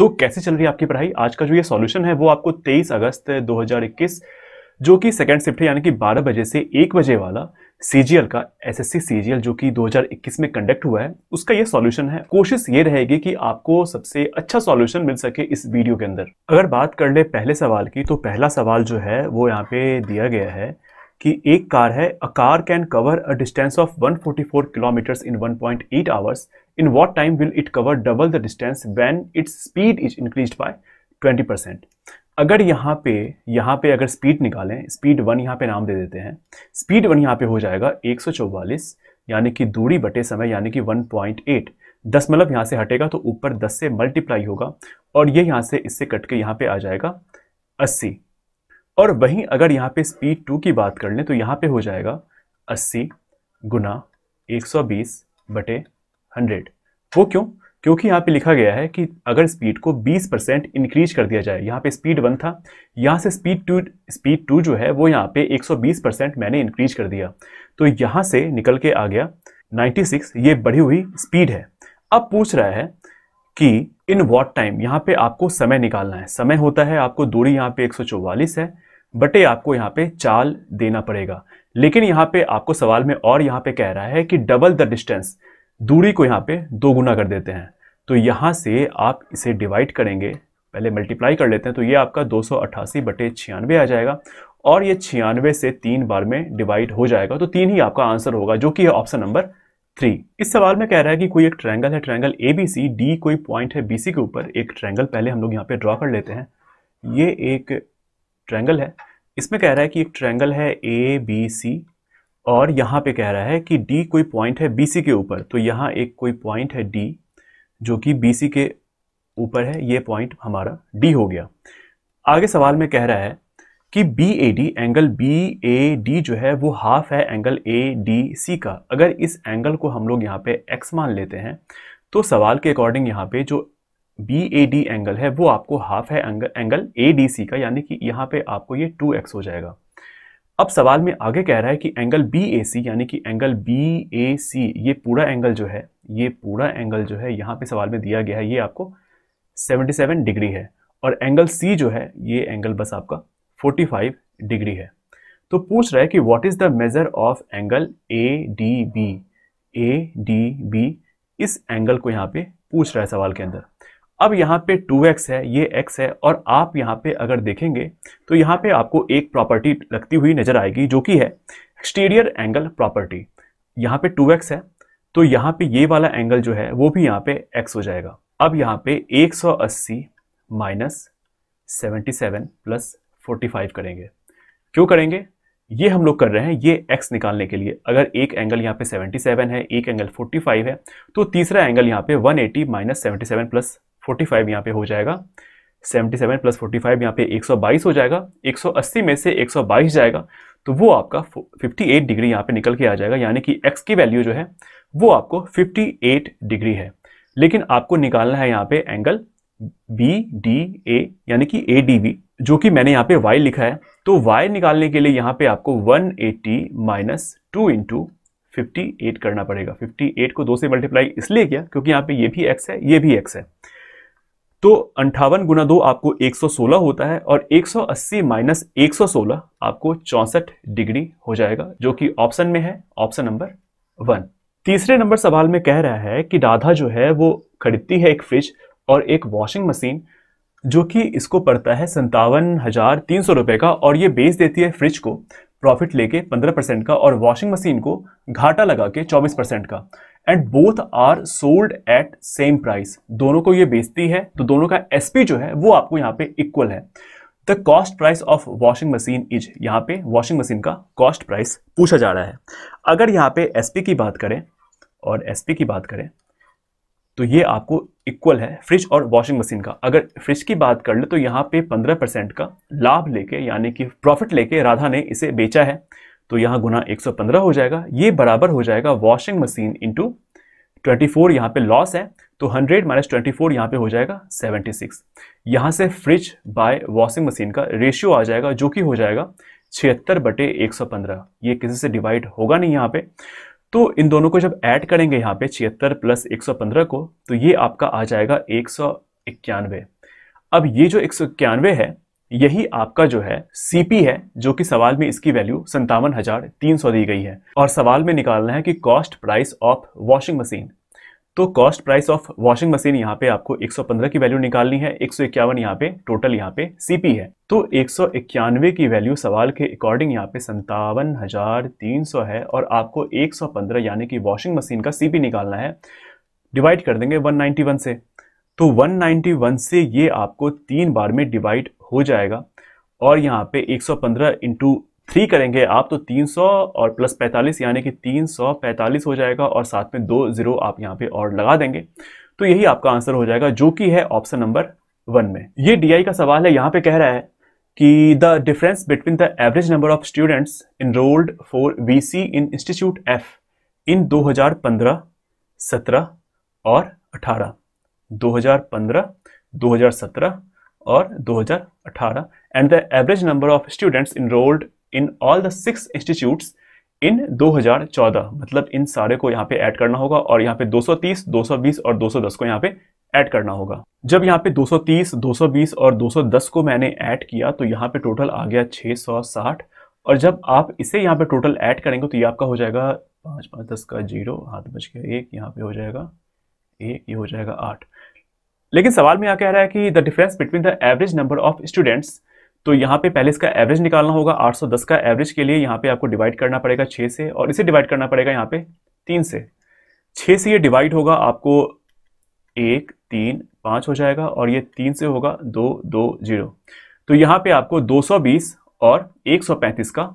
तो कैसे चल रही है आपकी पढ़ाई? आज का जो ये सॉल्यूशन है वो आपको 23 अगस्त 2021 जो कि सेकंड शिफ्ट है यानी कि 12 बजे से 1 बजे वाला सीजीएल का एसएससी सीजीएल जो कि 2021 में कंडक्ट हुआ है उसका ये सॉल्यूशन है। कोशिश ये रहेगी कि आपको सबसे अच्छा सॉल्यूशन मिल सके इस वीडियो के अंदर। अगर बात कर ले पहले सवाल की, तो पहला सवाल जो है वो यहाँ पे दिया गया है कि एक कार है, a car can cover a distance of 144 kilometres in 1.8 hours. In what time will it cover double the distance when its speed is increased by 20%। अगर यहाँ पे अगर स्पीड निकालें, स्पीड 1 यहाँ पे नाम दे देते हैं। स्पीड 1 यहाँ पे हो जाएगा 144 यानी कि दूरी बटे समय यानी कि 1.8। दशमलव यहाँ से हटेगा तो ऊपर 10 से मल्टीप्लाई होगा और ये यहाँ से इससे कट के यहाँ पे आ जाएगा 80। और वहीं अगर यहाँ पे स्पीड 2 की बात कर लें तो यहाँ पे हो जाएगा 80 गुना 120 बटे 100। वो क्यों? क्योंकि यहाँ पे लिखा गया है कि अगर स्पीड को 20% इंक्रीज कर दिया जाए। यहाँ पे स्पीड 1 था, यहाँ से स्पीड 2 जो है वो यहाँ पे 120% मैंने इंक्रीज कर दिया, तो यहाँ से निकल के आ गया 96। ये बढ़ी हुई स्पीड है। अब पूछ रहा है कि इन व्हाट टाइम, यहाँ पे आपको समय निकालना है। समय होता है आपको दूरी यहाँ पे 144 है बटे आपको यहाँ पे चाल देना पड़ेगा। लेकिन यहाँ पे आपको सवाल में और यहाँ पे कह रहा है कि डबल द डिस्टेंस, दूरी को यहाँ पे 2 गुना कर देते हैं। तो यहाँ से आप इसे डिवाइड करेंगे, पहले मल्टीप्लाई कर लेते हैं, तो ये आपका 288 बटे 96 आ जाएगा और ये 96 से 3 बार में डिवाइड हो जाएगा, तो 3 ही आपका आंसर होगा जो कि है ऑप्शन नंबर 3। इस सवाल में कह रहा है कि कोई एक ट्रायंगल है, ट्रायंगल ABC, डी कोई पॉइंट है BC के ऊपर। एक ट्रायंगल पहले हम लोग यहाँ पे ड्रॉ कर लेते हैं। ये एक ट्रायंगल है, इसमें कह रहा है कि एक ट्रायंगल है ABC और यहाँ पे कह रहा है कि D कोई पॉइंट है BC के ऊपर। तो यहाँ एक कोई पॉइंट है D जो कि BC के ऊपर है, ये पॉइंट हमारा D हो गया। आगे सवाल में कह रहा है कि BAD, एंगल BAD जो है वो हाफ है एंगल ADC का। अगर इस एंगल को हम लोग यहाँ पे x मान लेते हैं तो सवाल के अकॉर्डिंग यहाँ पे जो BAD एंगल है वो आपको हाफ है एंगल ADC का, यानी कि यहाँ पे आपको ये 2x हो जाएगा। अब सवाल में आगे कह रहा है कि एंगल BAC यानी कि एंगल BAC, ये पूरा एंगल जो है यहाँ पे सवाल में दिया गया है, ये आपको 77 डिग्री है और एंगल C जो है ये एंगल बस आपका 45 डिग्री है। तो पूछ रहा है कि what is the measure of angle ADB। इस एंगल को यहाँ पे पूछ रहा है सवाल के अंदर। अब यहाँ पे 2x है, ये x है, और आप यहाँ पे अगर देखेंगे तो यहाँ पे आपको एक प्रॉपर्टी लगती हुई नजर आएगी जो कि है एक्सटीरियर एंगल प्रॉपर्टी। यहाँ पे 2x है तो यहाँ पे ये वाला एंगल जो है वो भी यहाँ पे x हो जाएगा। अब यहाँ पे 180 माइनस 77 प्लस 45 करेंगे। क्यों करेंगे? ये हम लोग कर रहे हैं ये x निकालने के लिए। अगर एक एंगल यहाँ पे 77 है, एक एंगल 45 है, तो तीसरा एंगल यहाँ पे 180 माइनस 77 प्लस 45 यहाँ पे हो जाएगा। 77 प्लस 45 यहाँ पे 122 हो जाएगा। 180 में से 122 जाएगा तो वो आपका 58 डिग्री यहाँ पे निकल के आ जाएगा, यानी कि x की वैल्यू जो है वो आपको 58 डिग्री है। लेकिन आपको निकालना है यहाँ पे एंगल BDA यानी कि ADB, जो कि मैंने यहाँ पे y लिखा है। तो y निकालने के लिए यहाँ पे आपको 180 माइनस 2 इंटू 58 करना पड़ेगा। 58 को 2 से मल्टीप्लाई इसलिए किया क्योंकि यहाँ पे ये भी x है, ये भी x है। तो 58 गुना 2 आपको 116 होता है और 180 माइनस 116 आपको 64 डिग्री हो जाएगा, जो कि ऑप्शन में है, ऑप्शन नंबर 1। तीसरे नंबर सवाल में कह रहा है कि राधा जो है वो खरीदती है एक फ्रिज और एक वॉशिंग मशीन जो कि इसको पड़ता है 57,300 रुपए का, और ये बेच देती है फ्रिज को प्रॉफिट लेके 15% का और वॉशिंग मशीन को घाटा लगा के 24% का। And both are sold at same price. दोनों को ये बेचती है तो दोनों का एसपी जो है वो आपको यहाँ पे इक्वल है। The cost price of washing machine is, यहाँ पे वॉशिंग मशीन का कॉस्ट प्राइस पूछा जा रहा है। अगर यहाँ पे एसपी की बात करें और एसपी की बात करें तो ये आपको इक्वल है फ्रिज और वॉशिंग मशीन का। अगर फ्रिज की बात कर ले तो यहाँ पे 15% का लाभ लेके यानी कि प्रॉफिट लेके राधा ने इसे बेचा है, तो यहाँ गुना 115 हो जाएगा। ये बराबर हो जाएगा वॉशिंग मशीन इंटू 24, यहाँ पे लॉस है तो 100 माइनस 24 यहाँ पे हो जाएगा 76। यहाँ से फ्रिज बाय वॉशिंग मशीन का रेशियो आ जाएगा जो कि हो जाएगा 76/115। ये किसी से डिवाइड होगा नहीं यहाँ पे, तो इन दोनों को जब ऐड करेंगे यहाँ पे 76 प्लस 115 को, तो ये आपका आ जाएगा 191। अब ये जो 191 है यही आपका जो है सीपी है, जो कि सवाल में इसकी वैल्यू 57,300 दी गई है। और सवाल में निकालना है कि cost price of washing machine. तो cost price of washing machine यहाँ पे आपको 115 की वैल्यू निकालनी है, 151 यहाँ पे टोटल यहाँ पे सीपी है। तो 191 की वैल्यू सवाल के अकॉर्डिंग यहाँ पे 57,300 है और आपको 115 यानी कि वॉशिंग मशीन का सीपी निकालना है। डिवाइड कर देंगे 191 से, तो 191 से ये आपको 3 बार में डिवाइड हो जाएगा और यहाँ पे 115 इंटू 3 करेंगे आप तो 300 और प्लस 45 यानी कि 345 हो जाएगा और साथ में 2 0 आप यहाँ पे और लगा देंगे। तो यही आपका आंसर हो जाएगा, जो कि है ऑप्शन नंबर 1 में। ये डीआई का सवाल है। यहाँ पे कह रहा है कि the difference between the average number of students enrolled for VC in institute F in 2015, 17 और 18, 2015, 2017 और 2018 and the average number of students enrolled in all the 6 institutes in 2014। मतलब इन सारे को यहाँ पे ऐड करना होगा और यहाँ पे 230, 220 और 210 को यहाँ पे ऐड करना होगा। जब यहाँ पे 230, 220 और 210 को मैंने ऐड किया तो यहाँ पे टोटल आ गया 660 और जब आप इसे यहाँ पे टोटल ऐड करेंगे तो ये आपका हो जाएगा 5 5 10 का 0, हाथ बच गया 1, यहाँ पे हो जाएगा 1, ये हो जाएगा 8। लेकिन सवाल में यहाँ कह रहा है कि the difference between the average number of students, तो यहाँ पे पहले इसका एवरेज निकालना होगा। 810 का एवरेज के लिए यहाँ पे आपको डिवाइड करना पड़ेगा 6 से और इसे डिवाइड करना पड़ेगा यहाँ पे 3 से। 6 से ये डिवाइड होगा आपको 1 3 5 हो जाएगा और ये 3 से होगा 2 2 0। तो यहाँ पे आपको 220 और 135 का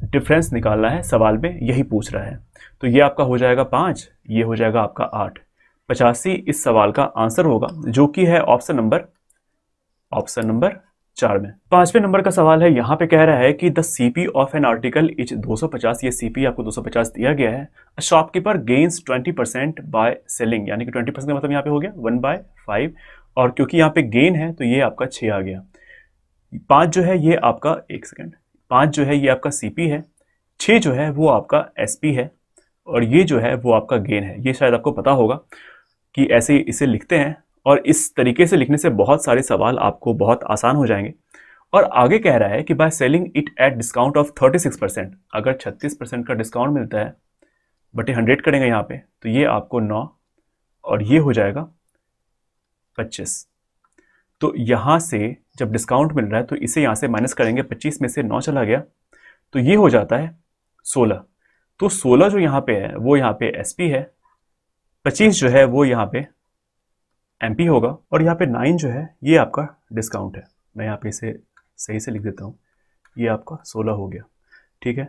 डिफरेंस निकालना है, सवाल में यही पूछ रहा है। तो ये आपका हो जाएगा 5, ये हो जाएगा आपका 8। 85 इस सवाल का आंसर होगा, जो कि है ऑप्शन नंबर 4 में। 5वें नंबर का सवाल है। यहाँ पे कह रहा है कि the CP of an article is 250। ये सीपी आपको 250 दिया गया है। शॉपकीपर गेन्स 20% बाय सेलिंग, यानी कि 20% का मतलब यहाँ पे हो गया 1/5 और क्योंकि यहाँ पे गेन है तो ये आपका 6 आ गया। 5 जो है ये आपका 5 जो है ये आपका सीपी है, 6 जो है वो आपका एसपी है और ये जो है वो आपका गेन है। ये शायद आपको पता होगा कि ऐसे इसे लिखते हैं और इस तरीके से लिखने से बहुत सारे सवाल आपको बहुत आसान हो जाएंगे। और आगे कह रहा है कि by selling it at discount of 36%, अगर 36% का डिस्काउंट मिलता है बटे 100 करेंगे यहाँ पे तो ये आपको 9 और ये हो जाएगा 25। तो यहाँ से जब डिस्काउंट मिल रहा है तो इसे यहाँ से माइनस करेंगे, 25 में से 9 चला गया तो ये हो जाता है 16। तो 16 जो यहाँ पे है वो यहाँ पे एसपी है, 25 जो है वो यहाँ पे एमपी होगा और यहाँ पे 9 जो है ये आपका डिस्काउंट है। मैं यहाँ पे इसे सही से लिख देता हूँ, ये आपका 16 हो गया। ठीक है,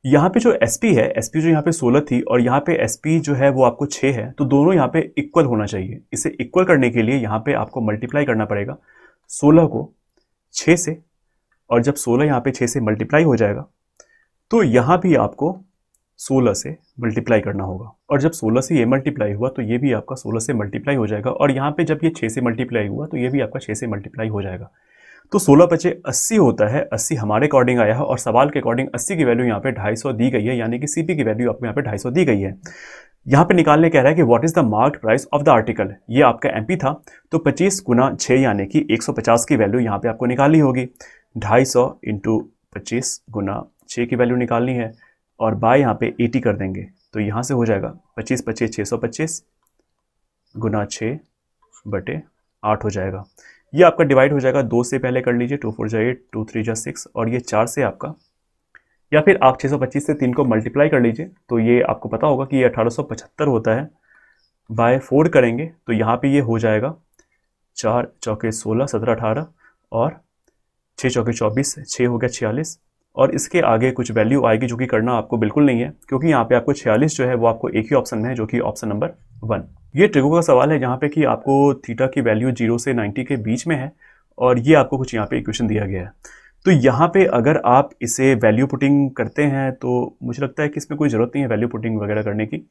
यहाँ पे जो एसपी है, एसपी जो यहाँ पे 16 थी और यहाँ पे एसपी जो है वो आपको 6 है, तो दोनों यहाँ पे इक्वल होना चाहिए। इसे इक्वल करने के लिए यहाँ पे आपको मल्टीप्लाई करना पड़ेगा 16 को 6 से, और जब 16 यहाँ पे 6 से मल्टीप्लाई हो जाएगा तो यहाँ भी आपको 16 से मल्टीप्लाई करना होगा और जब 16 से ये मल्टीप्लाई हुआ तो ये भी आपका 16 से मल्टीप्लाई हो जाएगा और यहाँ पे जब ये 6 से मल्टीप्लाई हुआ तो ये भी आपका 6 से मल्टीप्लाई हो जाएगा। तो 16 बचे 80 होता है। 80 हमारे अकॉर्डिंग आया है और सवाल के अकॉर्डिंग 80 की वैल्यू यहाँ पे 250 दी गई है, यानी कि सीपी की वैल्यू आपको यहाँ पे 250 दी गई है। यहाँ पे निकालने कह रहा है कि what is the marked price of the article. ये आपका एमपी था तो 25 गुना 6 यानी कि 150 की वैल्यू यहाँ पे आपको निकालनी होगी। 250 इंटू 25 गुना 6 की वैल्यू निकालनी है और बाय यहाँ पे 80 कर देंगे तो यहाँ से हो जाएगा 25 25 625 गुना 6 बटे 8 हो जाएगा। ये आपका डिवाइड हो जाएगा 2 से, पहले कर लीजिए 2 4 जा 8, 2 3 जा 6 और ये 4 से आपका, या फिर आप 625 से 3 को मल्टीप्लाई कर लीजिए तो ये आपको पता होगा कि ये 1875 होता है। बाय 4 करेंगे तो यहाँ पे ये हो जाएगा 4 चौके 16 17 18 और 6 चौके 24, 6 हो गया 46 और इसके आगे कुछ वैल्यू आएगी जो कि करना आपको बिल्कुल नहीं है क्योंकि यहाँ पे आपको 46 जो है वो आपको एक ही ऑप्शन में है जो कि ऑप्शन नंबर 1। ये ट्रिगो का सवाल है जहाँ पे कि आपको थीटा की वैल्यू 0 से 90 के बीच में है और ये आपको कुछ यहाँ पे इक्वेशन दिया गया है। तो यहाँ पे अगर आप इसे वैल्यू पुटिंग करते हैं तो मुझे लगता है कि इसमें कोई ज़रूरत नहीं है वैल्यू पुटिंग वगैरह करने की।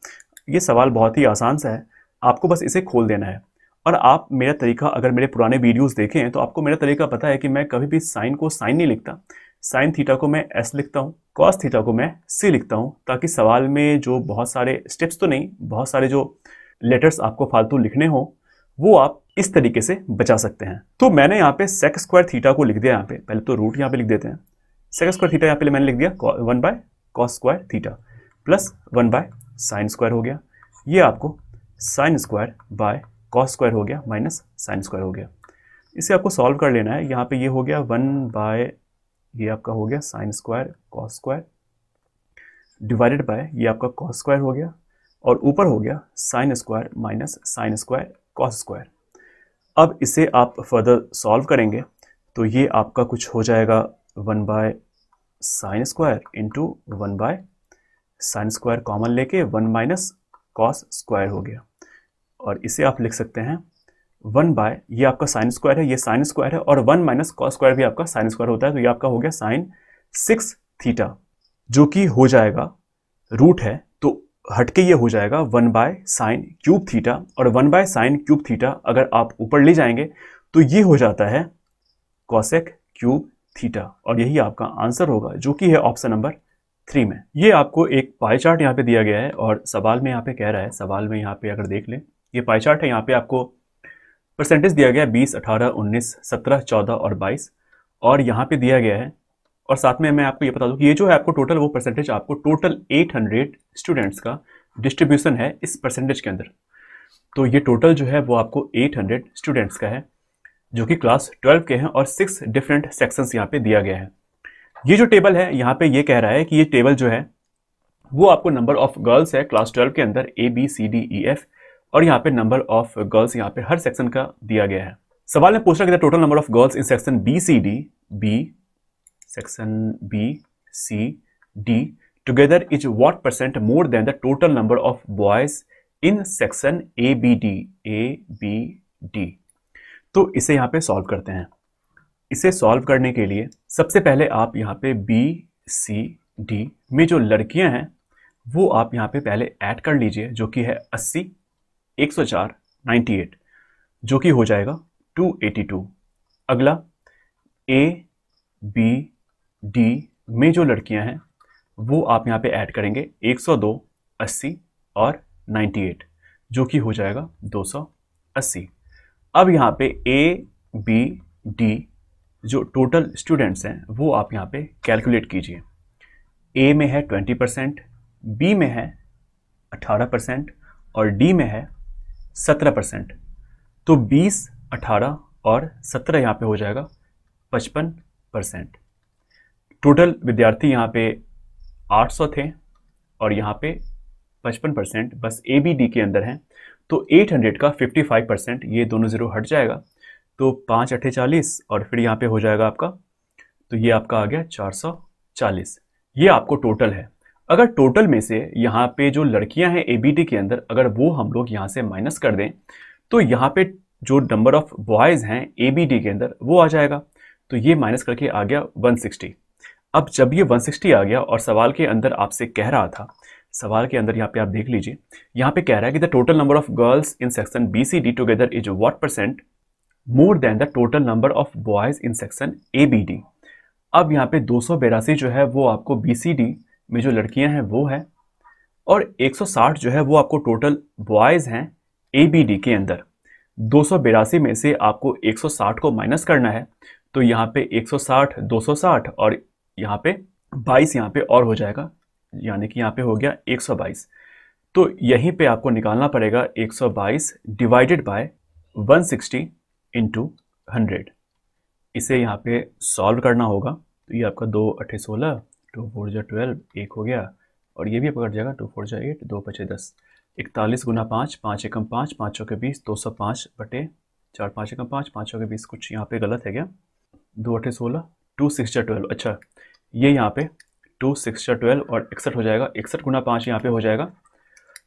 ये सवाल बहुत ही आसान सा है, आपको बस इसे खोल देना है। और आप मेरा तरीका अगर मेरे पुराने वीडियोस देखें तो आपको मेरा तरीका पता है कि मैं कभी भी साइन को साइन नहीं लिखता, साइन थीटा को मैं एस लिखता हूँ, कॉस थीटा को मैं सी लिखता हूँ, ताकि सवाल में जो बहुत सारे स्टेप्स तो नहीं, बहुत सारे जो लेटर्स आपको फालतू लिखने हो वो आप इस तरीके से बचा सकते हैं। तो मैंने यहाँ पे सेक स्क्वायर थीटा को लिख दिया यहाँ पे, पहले तो रूट यहाँ पे लिख देते हैं। सेक स्क्वायर थीटा यहाँ पे मैंने लिख दिया 1 by cos square theta plus 1 bye sine square हो गया। ये आपको sine square by cos square हो गया माइनस साइन स्क्वायर हो गया। इसे आपको सॉल्व कर लेना है। यहाँ पे ये हो गया 1 बाय, ये आपका हो गया sine square cos square divided by ये आपका कॉस स्क्वायर हो गया, और ऊपर हो गया sine square minus sine square cos square. अब इसे आप फर्दर सॉल्व करेंगे तो ये आपका कुछ हो जाएगा 1 bye sine square into 1 bye sine square common लेके 1 माइनस कॉस स्क्वायर हो गया, और इसे आप लिख सकते हैं 1 बाय, ये आपका साइन स्क्वायर है, ये साइन स्क्वायर है, और 1 माइनस कॉस स्क्वायर भी आपका साइन स्क्वायर होता है, तो ये आपका हो गया साइन 6 थीटा, जो कि हो जाएगा रूट है तो हटके ये हो जाएगा 1 बाय साइन क्यूब थीटा, और 1 बाय साइन क्यूब थीटा अगर आप ऊपर ले जाएंगे तो ये हो जाता है कॉसेक क्यूब थीटा, और यही आपका आंसर होगा जो कि है ऑप्शन नंबर 3 में। ये आपको एक पाई चार्ट यहाँ पे दिया गया है, और सवाल में यहाँ पे कह रहा है, सवाल में यहाँ पे अगर देख लें ये पाई चार्ट है, यहाँ पे आपको परसेंटेज दिया गया है 20, 18, 19, 17, 14 और 22, और यहाँ पे दिया गया है, और साथ में मैं आपको ये बता दूं कि ये जो है आपको टोटल वो परसेंटेज आपको टोटल 800 स्टूडेंट्स का डिस्ट्रीब्यूशन है इस परसेंटेज के अंदर। तो ये टोटल जो है वो आपको 800 स्टूडेंट्स का है जो कि क्लास 12 के हैं, और 6 डिफरेंट सेक्शंस यहाँ पे दिया गया है। ये जो टेबल है यहाँ पे ये कह रहा है कि ये टेबल जो है वो आपको नंबर ऑफ गर्ल्स है क्लास 12 के अंदर ABCDEF, और यहाँ पे नंबर ऑफ गर्ल्स यहाँ पे हर सेक्शन का दिया गया है। सवाल में पूछ रहा है total number of girls in section BCD section BCD together is what % more than the total number of boys in section ABD। तो इसे यहाँ पे सॉल्व करते हैं। इसे सॉल्व करने के लिए सबसे पहले आप यहाँ पे BCD में जो लड़कियां हैं वो आप यहाँ पे पहले ऐड कर लीजिए, जो कि है 80, 104, 98, जो कि हो जाएगा 282। अगला ABD में जो लड़कियां हैं वो आप यहाँ पे ऐड करेंगे 102, 80 और 98, जो कि हो जाएगा 280। अब यहाँ पे ABD जो टोटल स्टूडेंट्स हैं वो आप यहाँ पे कैलकुलेट कीजिए। A में है 20%, B में है 18% और D में है 17%। तो 20, 18 और 17 यहाँ पे हो जाएगा 55%। टोटल विद्यार्थी यहाँ पे 800 थे, और यहाँ पे 55% बस ABD के अंदर हैं। तो 800 का 55%, ये दोनों जीरो हट जाएगा, तो 5 8 40, और फिर यहाँ पे हो जाएगा आपका, तो ये आपका आ गया 440। ये आपको टोटल है। अगर टोटल में से यहाँ पे जो लड़कियां हैं ABD के अंदर, अगर वो हम लोग यहाँ से माइनस कर दें तो यहाँ पे जो नंबर ऑफ बॉयज़ हैं ABD के अंदर वो आ जाएगा। तो ये माइनस करके आ गया 160। अब जब ये 160 आ गया और सवाल के अंदर आपसे कह रहा था, सवाल के अंदर यहाँ पे आप देख लीजिए, यहाँ पे कह रहा है कि the total number of girls in section BCD together is what % more than the total number of boys in section ABD। अब यहाँ पे 282 जो है वो आपको BCD में जो लड़कियां हैं वो है, और 160 जो है वो आपको टोटल बॉयज हैं ABD के अंदर। 282 में से आपको 160 को माइनस करना है, तो यहाँ पे 160, 260 और यहाँ पे 22 यहाँ पे और हो जाएगा, यानी कि यहाँ पे हो गया 122। तो यहीं पे आपको निकालना पड़ेगा 122 डिवाइडेड बाय 160 इंटू 100। इसे यहाँ पे सॉल्व करना होगा, तो ये आपका 2 8 16, 2 4 12, 1 हो गया, और ये भी पकड़ जाएगा, 2 4 8, 2 5 10, 41 गुना 5, 5 एकम 5, 5 चौके 20, 205 बटे 4, 5 एकम 5, 5 चौके 20, कुछ यहाँ पे गलत है क्या, 2 8 16, 2 6 12, अच्छा ये यहाँ पे 2 6 12 और 61 हो जाएगा, 61 गुना 5 यहाँ पे हो जाएगा,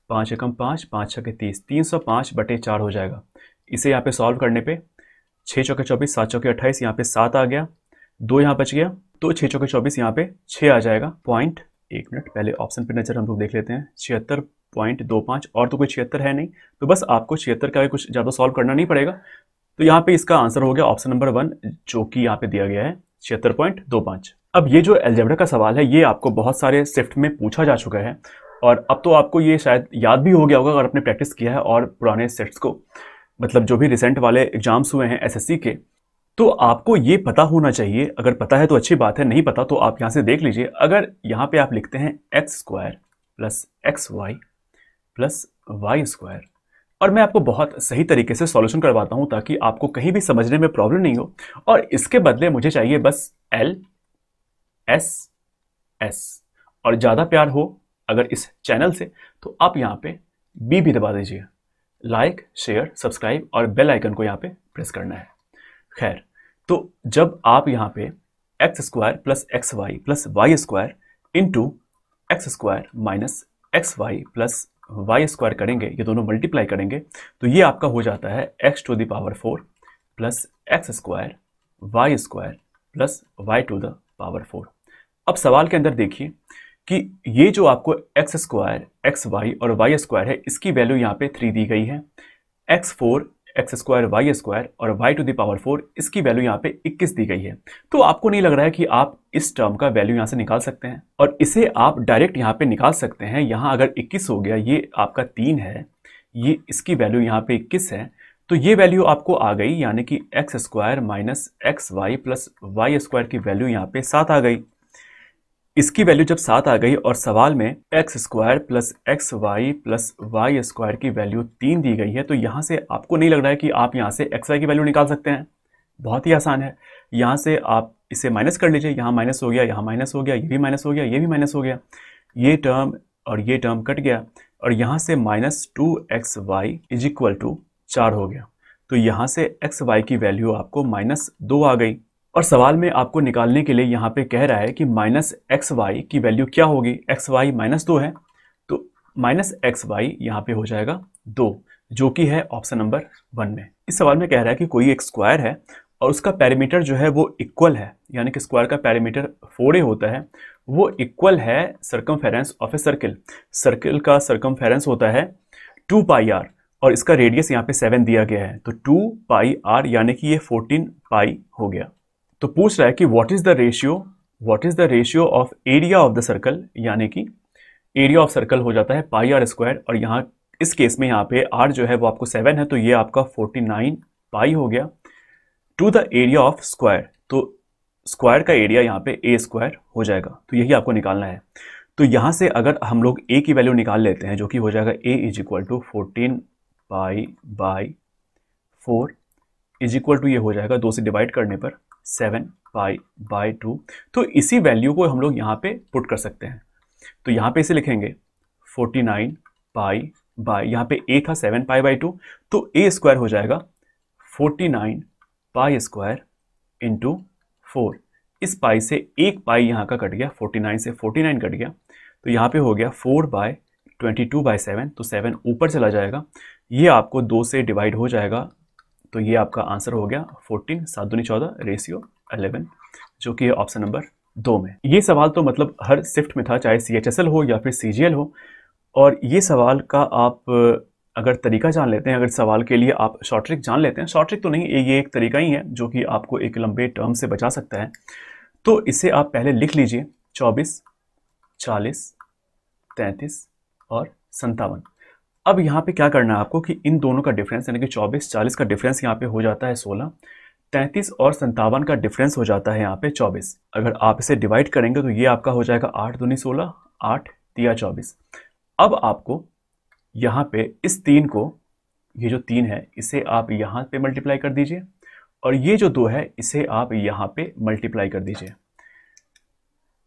5 एकम 5, 5 छके 30, 305 बटे 4 हो जाएगा। इसे यहाँ पे सॉल्व करने पे 6 चौके 24, 7 चौके 28, यहाँ पे 7 आ गया, 2 यहाँ बच गया, तो 6 चौके 24 यहाँ पे 6 आ जाएगा। पॉइंट, एक मिनट पहले ऑप्शन पे नजर हम लोग देख लेते हैं, 76.25, और तो कोई 76 है नहीं, तो बस आपको 76 का कुछ ज़्यादा सॉल्व करना नहीं पड़ेगा। तो यहाँ पे इसका आंसर हो गया ऑप्शन नंबर 1, जो कि यहाँ पे दिया गया है 76.25। अब ये जो अलजेब्रा का सवाल है ये आपको बहुत सारे शिफ्ट में पूछा जा चुका है, और अब तो आपको ये शायद याद भी हो गया होगा अगर आपने प्रैक्टिस किया है और पुराने सेट्स को। मतलब जो भी रिसेंट वाले एग्जाम्स हुए हैं एसएससी के, तो आपको ये पता होना चाहिए। अगर पता है तो अच्छी बात है, नहीं पता तो आप यहाँ से देख लीजिए। अगर यहाँ पे आप लिखते हैं x square plus x y plus y square, और मैं आपको बहुत सही तरीके से सॉल्यूशन करवाता हूँ ताकि आपको कहीं भी समझने में प्रॉब्लम नहीं हो, और इसके बदले मुझे चाहिए बस एल एस एस, और ज़्यादा प्यार हो अगर इस चैनल से तो आप यहाँ पे बी भी दबा दीजिए। लाइक, शेयर, सब्सक्राइब और बेल आइकन को यहाँ पे प्रेस करना है। खैर, तो जब आप यहाँ पे x square plus x y plus y square into x square minus x y plus y square करेंगे, ये दोनों मल्टीप्लाई करेंगे, तो ये आपका हो जाता है x to the power 4 plus x square y square plus y to the power 4। अब सवाल के अंदर देखिए कि ये जो आपको एक्स स्क्वायर एक्स वाई और वाई स्क्वायर है, इसकी वैल्यू यहाँ पे 3 दी गई है। x4 x square y square और वाई टू द पावर 4, इसकी वैल्यू यहाँ पे 21 दी गई है। तो आपको नहीं लग रहा है कि आप इस टर्म का वैल्यू यहाँ से निकाल सकते हैं, और इसे आप डायरेक्ट यहाँ पे निकाल सकते हैं। यहाँ अगर 21 हो गया, ये आपका 3 है, ये इसकी वैल्यू यहाँ पे 21 है, तो ये वैल्यू आपको आ गई, यानी कि x square minus x y plus y square की वैल्यू यहाँ पे 7 आ गई। इसकी वैल्यू जब 7 आ गई और सवाल में x square plus x y plus y square की वैल्यू 3 दी गई है, तो यहाँ से आपको नहीं लग रहा है कि आप यहाँ से एक्स वाई की वैल्यू निकाल सकते हैं। बहुत ही आसान है। यहाँ से आप इसे माइनस कर लीजिए, यहाँ माइनस हो गया, यहाँ माइनस हो गया, ये भी माइनस हो गया, ये भी माइनस हो गया, ये टर्म और ये टर्म कट गया, और यहाँ से minus 2xy is equal to 4 हो गया। तो यहाँ से एक्स वाई की वैल्यू आपको -2 आ गई। और सवाल में आपको निकालने के लिए यहाँ पे कह रहा है कि माइनस एक्स वाई की वैल्यू क्या होगी। एक्स वाई -2 है, तो माइनस एक्स वाई यहाँ पे हो जाएगा 2, जो कि है ऑप्शन नंबर 1 में। इस सवाल में कह रहा है कि कोई एक स्क्वायर है और उसका पेरीमीटर जो है वो इक्वल है, यानी कि स्क्वायर का पेरीमीटर 4a होता है, वो इक्वल है circumference of a circle. Circle का सर्कमफेरेंस होता है 2 पाई आर, और इसका रेडियस यहाँ पे 7 दिया गया है, तो 2 पाई आर यानी कि ये 14 पाई हो गया। तो पूछ रहा है कि what is the ratio of area of the circle, यानी कि एरिया ऑफ सर्कल हो जाता है पाई आर स्क्वायर, और यहाँ इस केस में यहाँ पे आर जो है वो आपको 7 है, तो ये आपका 49 पाई हो गया, to the area of square. तो स्क्वायर का एरिया यहाँ पे ए स्क्वायर हो जाएगा, तो यही आपको निकालना है। तो यहाँ से अगर हम लोग ए की वैल्यू निकाल लेते हैं, जो कि हो जाएगा A is equal to 14 pi by 4 is equal to, ये हो जाएगा 2 से डिवाइड करने पर 7 पाई बाई 2। तो इसी वैल्यू को हम लोग यहाँ पे पुट कर सकते हैं। तो यहाँ पे इसे लिखेंगे 49 पाई बाई, यहाँ पे ए था 7 पाई बाई 2, तो ए स्क्वायर हो जाएगा 49 पाई स्क्वायर इंटू 4। इस पाई से एक पाई यहाँ का कट गया, 49 से 49 कट गया, तो यहाँ पे हो गया 4 बाय 22 बाय 7, तो 7 ऊपर चला जाएगा, ये आपको 2 से डिवाइड हो जाएगा, तो ये आपका आंसर हो गया 14, 7 दूनी 14 रेशियो 11, जो कि ऑप्शन नंबर 2 में। ये सवाल तो मतलब हर शिफ्ट में था, चाहे CHSL हो या फिर CGL हो, और ये सवाल का आप अगर तरीका जान लेते हैं, अगर सवाल के लिए आप शॉर्ट ट्रिक जान लेते हैं, शॉर्ट ट्रिक तो नहीं, ये एक तरीका ही है जो कि आपको एक लंबे टर्म से बचा सकता है। तो इसे आप पहले लिख लीजिए 24, 40, 33 और 57। अब यहाँ पे क्या करना है आपको कि इन दोनों का डिफरेंस, यानी कि 24, 40 का डिफरेंस यहाँ पे हो जाता है 16, 33 और 57 का डिफरेंस हो जाता है यहाँ पे 24। अगर आप इसे डिवाइड करेंगे तो ये आपका हो जाएगा 8 दूनी 16, 8 तिया 24। अब आपको यहाँ पे इस 3 को, ये जो 3 है इसे आप यहाँ पे मल्टीप्लाई कर दीजिए, और ये जो 2 है इसे आप यहाँ पे मल्टीप्लाई कर दीजिए।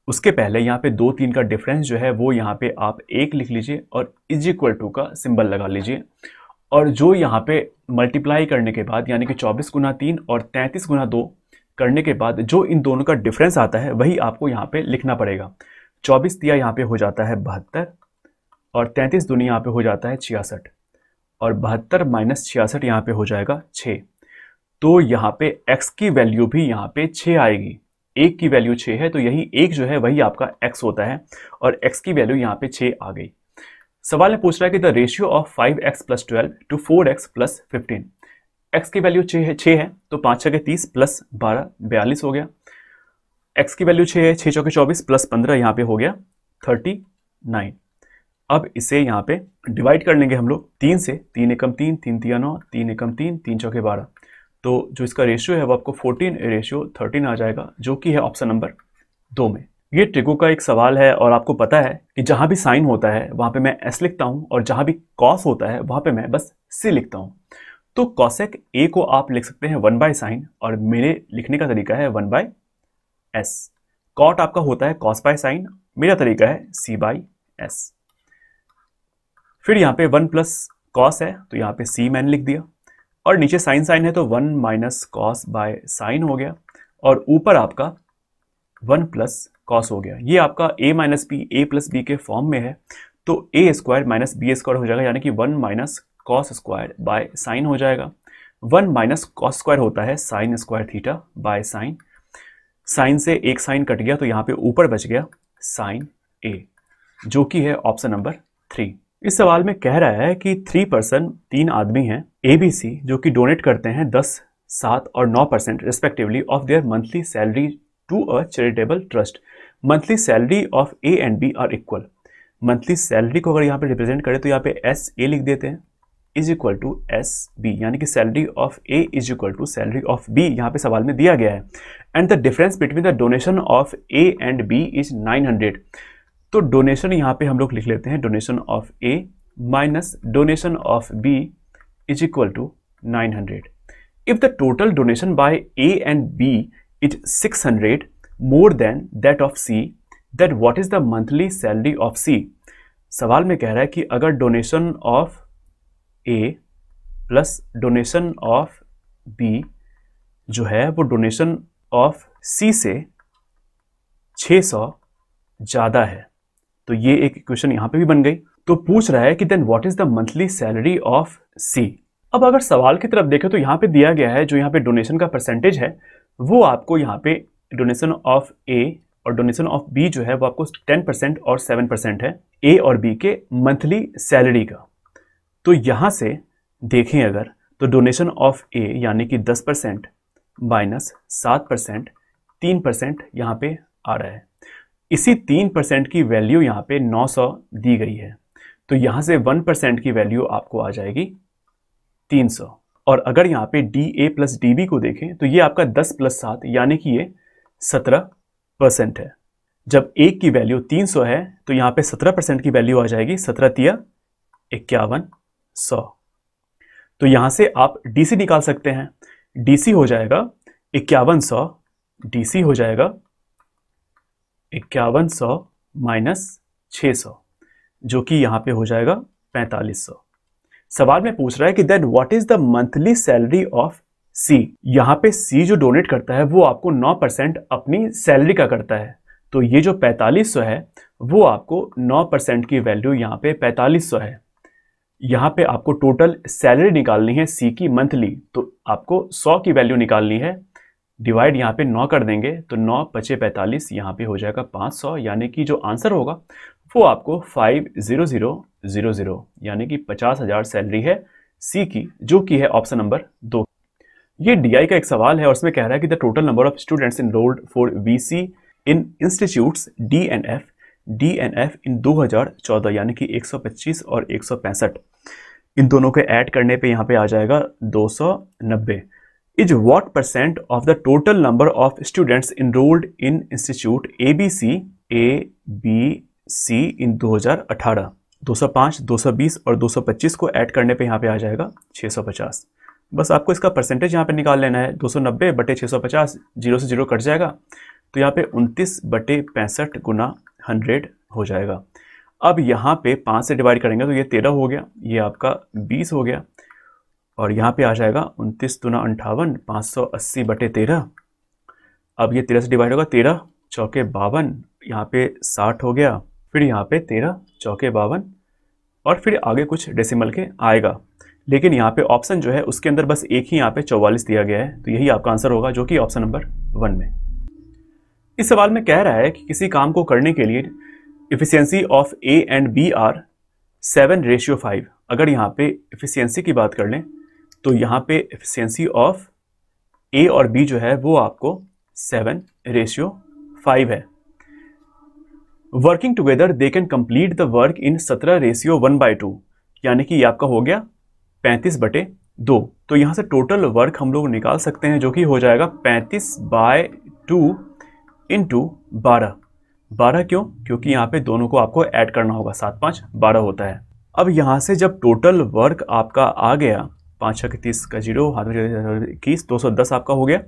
उसके पहले यहाँ पे 2, 3 का डिफरेंस जो है वो यहाँ पे आप 1 लिख लीजिए और इज इक्वल टू का सिंबल लगा लीजिए, और जो यहाँ पे मल्टीप्लाई करने के बाद, यानी कि 24 गुना 3 और 33 गुना 2 करने के बाद जो इन दोनों का डिफरेंस आता है वही आपको यहाँ पे लिखना पड़ेगा। 24 तिया यहाँ पे हो जाता है 72, और 33 दूनी यहाँ पे हो जाता है 66, और 72 माइनस 66 यहाँ पे हो जाएगा 6। तो यहाँ पे x की वैल्यू भी यहाँ पे 6 आएगी। 1 की वैल्यू 6 है, तो यही 1 जो है वही आपका x होता है, और x की वैल्यू यहाँ पे 6 आ गई। सवाल में पूछ रहा है कि the ratio of 5x plus 12 to 4x plus 15। x की वैल्यू 6 है, तो 5 छके 30 प्लस 12 42 हो गया। x की वैल्यू 6 है, 6 चौके 24 प्लस 15 यहाँ पे हो गया 39। अब इसे यहाँ पे डिवाइड कर लेंगे हम लोग 3 से, 3 एकम 3, 3 तिया 9, 3 एकम 3, 3 चौके 12। तो जो इसका रेशियो है वो आपको 14:13 आ जाएगा, जो कि है ऑप्शन नंबर 2 में। ये ट्रिको का एक सवाल है और आपको पता है कि जहां भी साइन होता है वहां पे मैं एस लिखता हूं और जहां भी कॉस होता है वहां पे मैं बस सी लिखता हूं। तो कॉसेक ए को आप लिख सकते हैं 1/sin और मेरे लिखने का तरीका है 1/s। कॉट आपका होता है cos/sin, मेरा तरीका है c/s। फिर यहाँ पे 1 प्लस कॉस है तो यहाँ पे c मैंने लिख दिया और नीचे साइन साइन है तो 1 माइनस कॉस बाय साइन हो गया और ऊपर आपका 1 प्लस कॉस हो गया। ये आपका a minus b a plus b के फॉर्म में है तो a square minus b square हो जाएगा, यानी कि 1 minus cos square by sine हो जाएगा। 1 माइनस कॉस स्क्वायर होता है sine square theta by sine. Sine से एक साइन कट गया तो यहाँ पे ऊपर बच गया साइन a, जो कि है ऑप्शन नंबर 3। इस सवाल में कह रहा है कि 3 आदमी हैं ABC जो कि डोनेट करते हैं 10, 7 और 9% respectively of their monthly salary to a charitable trust. Monthly salary of A and B are equal. Monthly salary को अगर यहाँ पे रिप्रेजेंट करें तो यहाँ पे SA लिख देते हैं इज इक्वल टू SB, यानी कि salary of A is equal to salary of B यहाँ पे सवाल में दिया गया है। And the difference between the donation of A and B is 900। तो डोनेशन यहाँ पे हम लोग लिख लेते हैं donation of A minus donation of B is equal to 900। If the total donation by A and B is 600 more than that of C, that what is the monthly salary of C। सवाल में कह रहा है कि अगर donation of A plus donation of B जो है वो डोनेशन ऑफ C से 600 ज्यादा है, तो ये एक इक्वेशन यहां पे भी बन गई। तो पूछ रहा है कि then what is the monthly salary of C। अब अगर सवाल की तरफ देखें तो यहां पे दिया गया है जो यहां पे डोनेशन का परसेंटेज है वो आपको यहां पे डोनेशन ऑफ A और डोनेशन ऑफ B जो है वो आपको 10% और 7% है A और B के मंथली सैलरी का। तो यहां से देखें अगर तो डोनेशन ऑफ A यानी कि 10% माइनस 7%, 3% यहां पे आ रहा है। इसी 3% की वैल्यू यहाँ पे 900 दी गई है, तो यहाँ से 1% की वैल्यू आपको आ जाएगी 300। और अगर यहाँ पे DA प्लस DB को देखें तो ये आपका 10 प्लस 7 यानी कि ये 17% है। जब A की वैल्यू 300 है तो यहाँ पे 17% की वैल्यू आ जाएगी 17 तिया 5100। तो यहाँ से आप DC निकाल सकते हैं। DC हो जाएगा 5100, DC हो जाएगा 5100 माइनस 600 जो कि यहां पे हो जाएगा 4500। सवाल में पूछ रहा है कि then what is the monthly salary of C। यहां पे C जो डोनेट करता है वो आपको 9% अपनी सैलरी का करता है, तो ये जो 4500 है वो आपको 9% की वैल्यू यहां पे 4500 है। यहां पे आपको टोटल सैलरी निकालनी है C की मंथली, तो आपको 100 की वैल्यू निकालनी है। डिवाइड यहाँ पे 9 कर देंगे तो 9 × 45 यहाँ पे हो जाएगा 500, यानी कि जो आंसर होगा वो आपको 50000 यानी कि 50,000 सैलरी है C की, जो कि है ऑप्शन नंबर 2। ये DI का एक सवाल है और उसमें कह रहा है कि the total number of students enrolled for VC in institutes DNF इन 2014 यानी कि 125 और 165, इन दोनों को ऐड करने पे यहाँ पे आ जाएगा 290। is what percent of the total number of students enrolled in institute ABC in 2018। 205, 220 और 225 को ऐड करने पे यहाँ पे आ जाएगा 650। बस आपको इसका परसेंटेज यहाँ पे निकाल लेना है। 290 बटे 650, 0 से 0 कट जाएगा तो यहाँ पे 29 बटे 65 गुना 100 हो जाएगा। अब यहाँ पे 5 से डिवाइड करेंगे तो ये 13 हो गया, ये आपका 20 हो गया और यहाँ पे आ जाएगा 29 दूना 58, 580 बटे 13। अब ये 13 से डिवाइड होगा, 13 चौके 52, यहाँ पे 60 हो गया, फिर यहाँ पे 13 चौके 52 और फिर आगे कुछ डेसिमल के आएगा। लेकिन यहाँ पे ऑप्शन जो है उसके अंदर बस एक ही यहाँ पे 44 दिया गया है, तो यही आपका आंसर होगा जो कि ऑप्शन नंबर 1 में। इस सवाल में कह रहा है कि किसी काम को करने के लिए efficiency of A and B are 7:5। अगर यहाँ पे इफिशियंसी की बात कर लें तो यहाँ पे एफिशिएंसी ऑफ A और B जो है वो आपको 7:5 है। Working together they can complete the work in 17:1/2, यानी कि ये आपका हो गया 35/2। तो यहां से टोटल वर्क हम लोग निकाल सकते हैं जो कि हो जाएगा 35/2 इंटू 12। 12 क्यों? क्योंकि यहाँ पे दोनों को आपको ऐड करना होगा, 7 5 12 होता है। अब यहाँ से जब टोटल वर्क आपका आ गया 5 6 30 का 0, हाथ में 21, 210 आपका हो गया।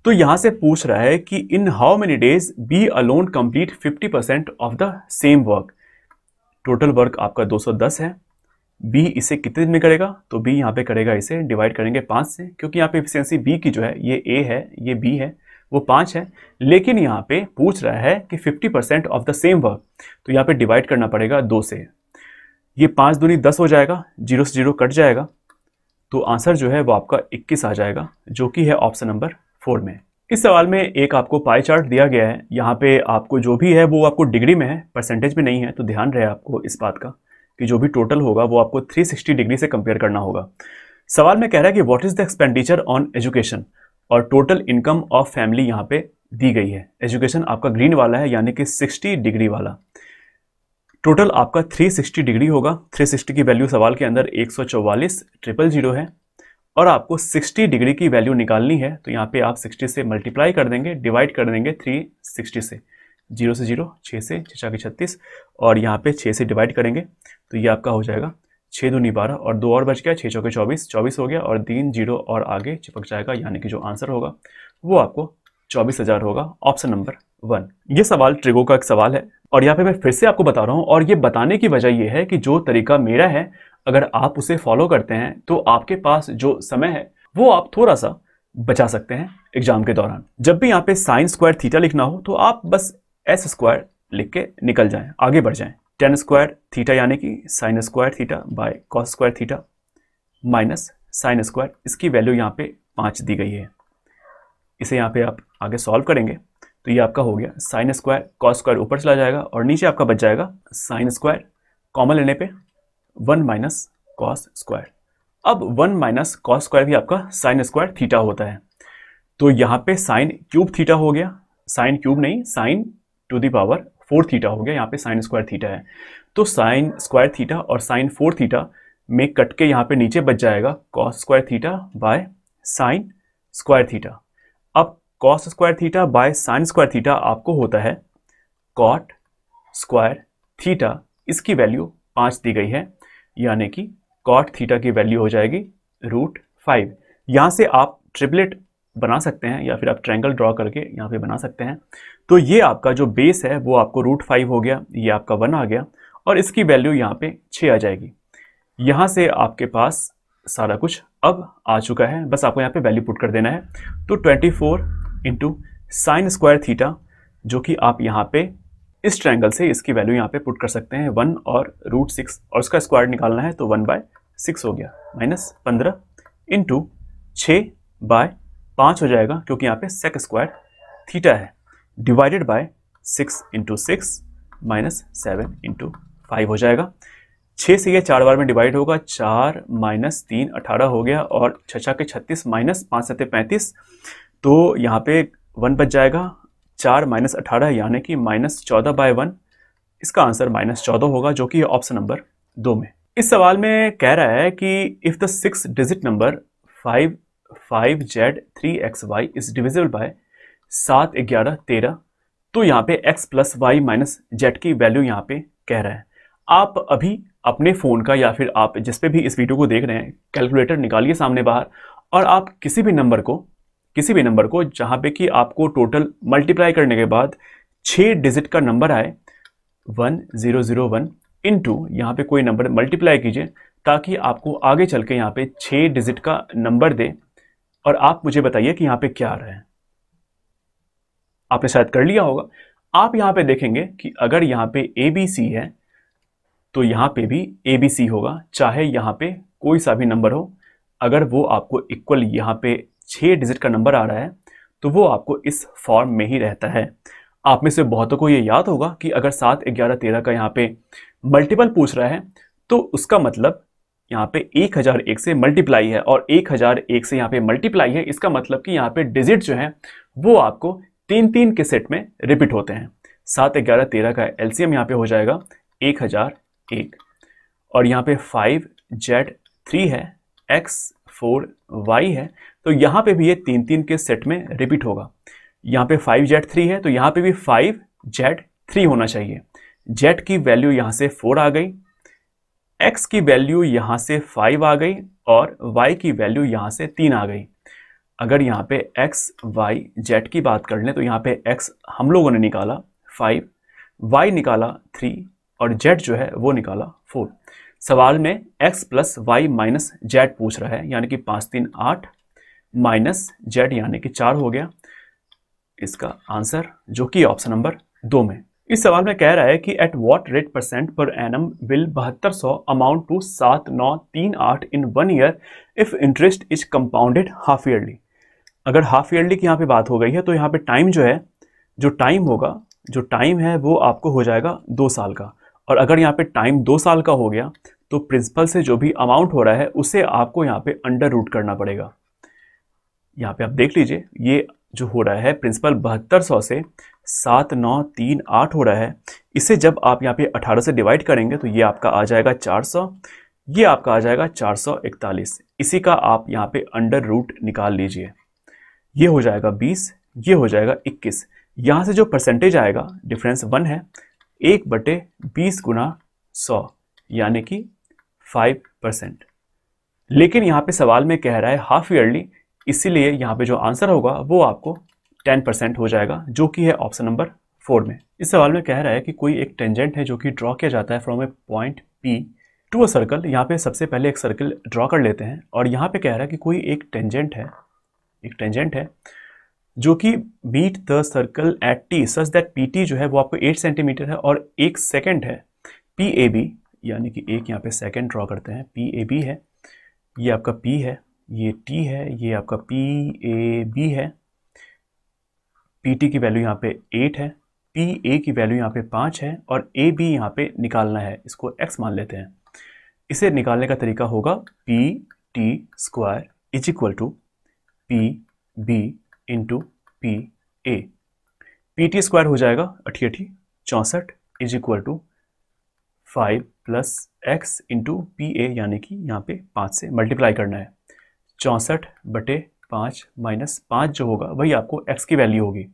तो यहां से पूछ रहा है कि in how many days B alone complete 50% of the same work. Total work आपका 210 है, बी इसे कितने दिन में करेगा? तो बी यहाँ पे करेगा, इसे डिवाइड करेंगे 5 से, क्योंकि यहाँ पे एफिशिएंसी बी की जो है ये ए है, ये बी है, वो 5 है। लेकिन यहाँ पे पूछ रहा है कि 50% ऑफ द सेम वर्क, तो यहाँ पे डिवाइड करना पड़ेगा 2 से। ये 5 दूनी 10 हो जाएगा, 0 से 0 कट जाएगा, तो आंसर जो है वो आपका 21 आ जाएगा, जो कि है ऑप्शन नंबर 4 में। इस सवाल में एक आपको पाई चार्ट दिया गया है, यहाँ पे आपको जो भी है वो आपको डिग्री में है, परसेंटेज में नहीं है। तो ध्यान रहे आपको इस बात का कि जो भी टोटल होगा वो आपको 360 डिग्री से कंपेयर करना होगा। सवाल में कह रहा है कि what is the expenditure on education, और टोटल इनकम ऑफ फैमिली यहाँ पे दी गई है। एजुकेशन आपका ग्रीन वाला है, यानी कि 60 डिग्री वाला। टोटल आपका 360 डिग्री होगा। 360 की वैल्यू सवाल के अंदर 144,000 है, और आपको 60 डिग्री की वैल्यू निकालनी है। तो यहाँ पे आप 60 से मल्टीप्लाई कर देंगे, डिवाइड कर देंगे 360 से, 0 से 0, 6 से 6 36, और यहाँ पे 6 से डिवाइड करेंगे तो ये आपका हो जाएगा 6 दूनी 12, और 2 और बच गया, 6 चौके 24, 24 हो गया, और 3 0 और आगे चिपक जाएगा, यानी कि जो आंसर होगा वो आपको 24,000 होगा, ऑप्शन नंबर 1। ये सवाल ट्रिगो का एक सवाल है, और यहाँ पे मैं फिर से आपको बता रहा हूँ, और ये बताने की वजह ये है कि जो तरीका मेरा है अगर आप उसे फॉलो करते हैं तो आपके पास जो समय है वो आप थोड़ा सा बचा सकते हैं एग्जाम के दौरान। जब भी यहाँ पे साइन स्क्वायर थीटा लिखना हो तो आप बस एस स्क्वायर लिख के निकल जाएं, आगे बढ़ जाएं। टेन स्क्वायर थीटा यानी कि sign square theta by cos square theta minus sine square, इसकी वैल्यू यहाँ पे 5 दी गई है। इसे यहाँ पे आप आगे सॉल्व करेंगे तो ये आपका हो गया साइन स्क्वायर, कॉस स्क्वायर ऊपर चला जाएगा, और नीचे आपका बच जाएगा साइन स्क्वायर, कॉमन लेने पे 1 माइनस कॉस स्क्वायर। अब 1 माइनस कॉस स्क्वायर भी आपका साइन स्क्वायर थीटा होता है, तो यहाँ पे साइन क्यूब थीटा हो गया, साइन क्यूब नहीं, sine to the power 4 theta हो गया, यहाँ पे साइन स्क्वायर थीटा है। तो साइन स्क्वायर थीटा और साइन 4 थीटा में कट के यहाँ पे नीचे बच जाएगा cos square theta by sine square theta. अब cos square theta by sine square theta आपको होता है कॉट स्क्वायर थीटा, इसकी वैल्यू 5 दी गई है, यानी कि कॉट थीटा की वैल्यू हो जाएगी √5। यहां से आप ट्रिपलेट बना सकते हैं या फिर आप ट्रायंगल ड्रॉ करके यहां पे बना सकते हैं। तो ये आपका जो बेस है वो आपको √5 हो गया, ये आपका 1 आ गया, और इसकी वैल्यू यहाँ पे 6 आ जाएगी। यहां से आपके पास सारा कुछ अब आ चुका है, बस आपको यहाँ पे वैल्यू पुट कर देना है। तो 24 इंटू साइन स्क्वायर थीटा, जो कि आप यहाँ पे इस ट्रायंगल से इसकी वैल्यू यहाँ पे पुट कर सकते हैं 1 और √6, और उसका स्क्वायर निकालना है तो 1/6 हो गया, माइनस 15 इंटू 6/5 हो जाएगा, क्योंकि यहाँ पे सेक स्क्वायर थीटा है, divided by 6 into 6 minus 7 into 5 हो जाएगा। 6 से ये 4 बार में डिवाइड होगा, 4 माइनस 3 18 हो गया, और 6 के 36 माइनस 5 7 35, तो यहाँ पे 1 बच जाएगा। 4 माइनस 18 यानी कि माइनस 14/1, इसका आंसर माइनस 14 होगा, जो कि ऑप्शन नंबर 2 में। इस सवाल में कह रहा है कि if the 6 digit number 5Z3XY is divisible by 7 11 13, तो यहाँ पे x plus y minus z की वैल्यू यहाँ पे कह रहा है। आप अभी अपने फोन का या फिर आप जिस पे भी इस वीडियो को देख रहे हैं कैलकुलेटर निकालिए सामने बाहर, और आप किसी भी नंबर को जहां पे कि आपको टोटल मल्टीप्लाई करने के बाद 6 डिजिट का नंबर आए 1001 इंटू यहाँ पे कोई नंबर मल्टीप्लाई कीजिए, ताकि आपको आगे चल के यहाँ पे 6 डिजिट का नंबर दे, और आप मुझे बताइए कि यहाँ पे क्या आ रहा है। आपने शायद कर लिया होगा। आप यहाँ पे देखेंगे कि अगर यहाँ पे ABC है तो यहाँ पे भी ABC होगा, चाहे यहाँ पे कोई सा भी नंबर हो, अगर वो आपको इक्वल यहाँ पे 6 डिजिट का नंबर आ रहा है तो वो आपको इस फॉर्म में ही रहता है। आप में से बहुतों को ये याद होगा कि अगर 7 11 13 का यहाँ पे मल्टीपल पूछ रहा है तो उसका मतलब यहाँ पे 1001 से मल्टीप्लाई है, और 1001 से यहाँ पे मल्टीप्लाई है, इसका मतलब कि यहाँ पे डिजिट जो है वो आपको 3 3 के सेट में रिपीट होते हैं। 7, 11, 13 का एलसीएम यहाँ पे हो जाएगा 1001। और यहाँ पे 5Z3 है, X4Y है, तो यहाँ पे भी ये 3 के सेट में रिपीट होगा। यहाँ पे 5Z3 है तो यहाँ पे भी 5Z3 होना चाहिए। Z की वैल्यू यहाँ से 4 आ गई, X की वैल्यू यहाँ से 5 आ गई और Y की वैल्यू यहाँ से 3 आ गई। अगर यहाँ पे X, Y, Z की बात कर लें तो यहाँ पे X हम लोगों ने निकाला 5, Y निकाला 3 और Z जो है वो निकाला 4। सवाल में X plus Y minus Z पूछ रहा है, यानी कि 5 3 8 माइनस Z यानी कि 4 हो गया इसका आंसर, जो कि ऑप्शन नंबर 2 में। इस सवाल में कह रहा है कि at what rate percent per annum will 7200 amount to 7938 in 1 year if interest is compounded half yearly. अगर हाफ ईयरली की यहाँ पे बात हो गई है तो यहाँ पे टाइम जो है, जो टाइम होगा, जो टाइम है वो आपको हो जाएगा 2 साल का। और अगर यहाँ पे टाइम 2 साल का हो गया तो प्रिंसिपल से जो भी अमाउंट हो रहा है उसे आपको यहाँ पे अंडर रूट करना पड़ेगा। यहाँ पे आप देख लीजिए, ये जो हो रहा है प्रिंसिपल 7200 से 7938 हो रहा है। इसे जब आप यहाँ पे 18 से डिवाइड करेंगे तो ये आपका आ जाएगा 400, ये आपका आ जाएगा 441। इसी का आप यहाँ पे अंडर रूट निकाल लीजिए, ये हो जाएगा 20, ये हो जाएगा 21। यहाँ से जो परसेंटेज आएगा डिफरेंस 1 है, 1/20 गुना 100 यानी कि 5%। लेकिन यहाँ पे सवाल में कह रहा है हाफ ईयरली, इसीलिए यहाँ पे जो आंसर होगा वो आपको 10% हो जाएगा, जो कि है ऑप्शन नंबर 4 में। इस सवाल में कह रहा है कि कोई एक टेंजेंट है जो कि ड्रॉ किया जाता है from a point P to a circle. यहाँ पे सबसे पहले एक सर्कल ड्रॉ कर लेते हैं और यहाँ पे कह रहा है कि कोई एक टेंजेंट है जो कि meet the circle at T such that PT जो है वो आपको 8 सेंटीमीटर है और 1 सेकेंड है। PAB यानी कि एक यहाँ पे सेकेंड ड्रॉ करते हैं, PAB है, ये आपका P है, ये T है, ये आपका PAB है। PT की वैल्यू यहाँ पे 8 है, PA की वैल्यू यहाँ पे 5 है और AB यहाँ पे निकालना है, इसको X मान लेते हैं। इसे निकालने का तरीका होगा PT square is equal to PB into PA। PT square हो जाएगा 88 64 is equal to 5 plus X into PA यानी कि यहाँ पे 5 से मल्टीप्लाई करना है। 64/5 माइनस 5 जो होगा वही आपको X की वैल्यू होगी।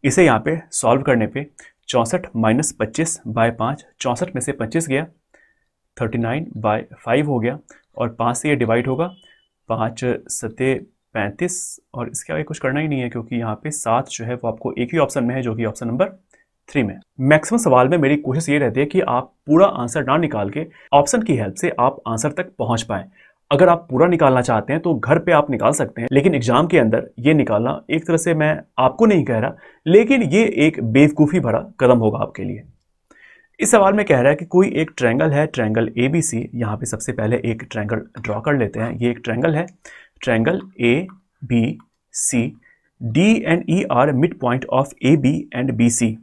इसे यहाँ पे सॉल्व करने पे 64 माइनस 25/5, 64 में से 25 गया, 39/5 हो गया और 5 से ये डिवाइड होगा, 5 सते 35 और इसके आगे कुछ करना ही नहीं है क्योंकि यहाँ पे 7 जो है वो आपको एक ही ऑप्शन में है, जो कि ऑप्शन नंबर 3 में। मैक्सिमम सवाल में मेरी कोशिश ये रहती है कि आप पूरा आंसर ना निकाल के ऑप्शन की हेल्प से आप आंसर तक पहुंच पाएं। अगर आप पूरा निकालना चाहते हैं तो घर पे आप निकाल सकते हैं, लेकिन एग्जाम के अंदर ये निकालना एक तरह से, मैं आपको नहीं कह रहा, लेकिन ये एक बेवकूफ़ी भरा कदम होगा आपके लिए। इस सवाल में कह रहा है कि कोई एक ट्रायंगल है, ट्रायंगल ABC। यहाँ पे सबसे पहले एक ट्रायंगल ड्रॉ कर लेते हैं। ये एक ट्रायंगल है, triangle ABC, D and E are mid point of AB and BC।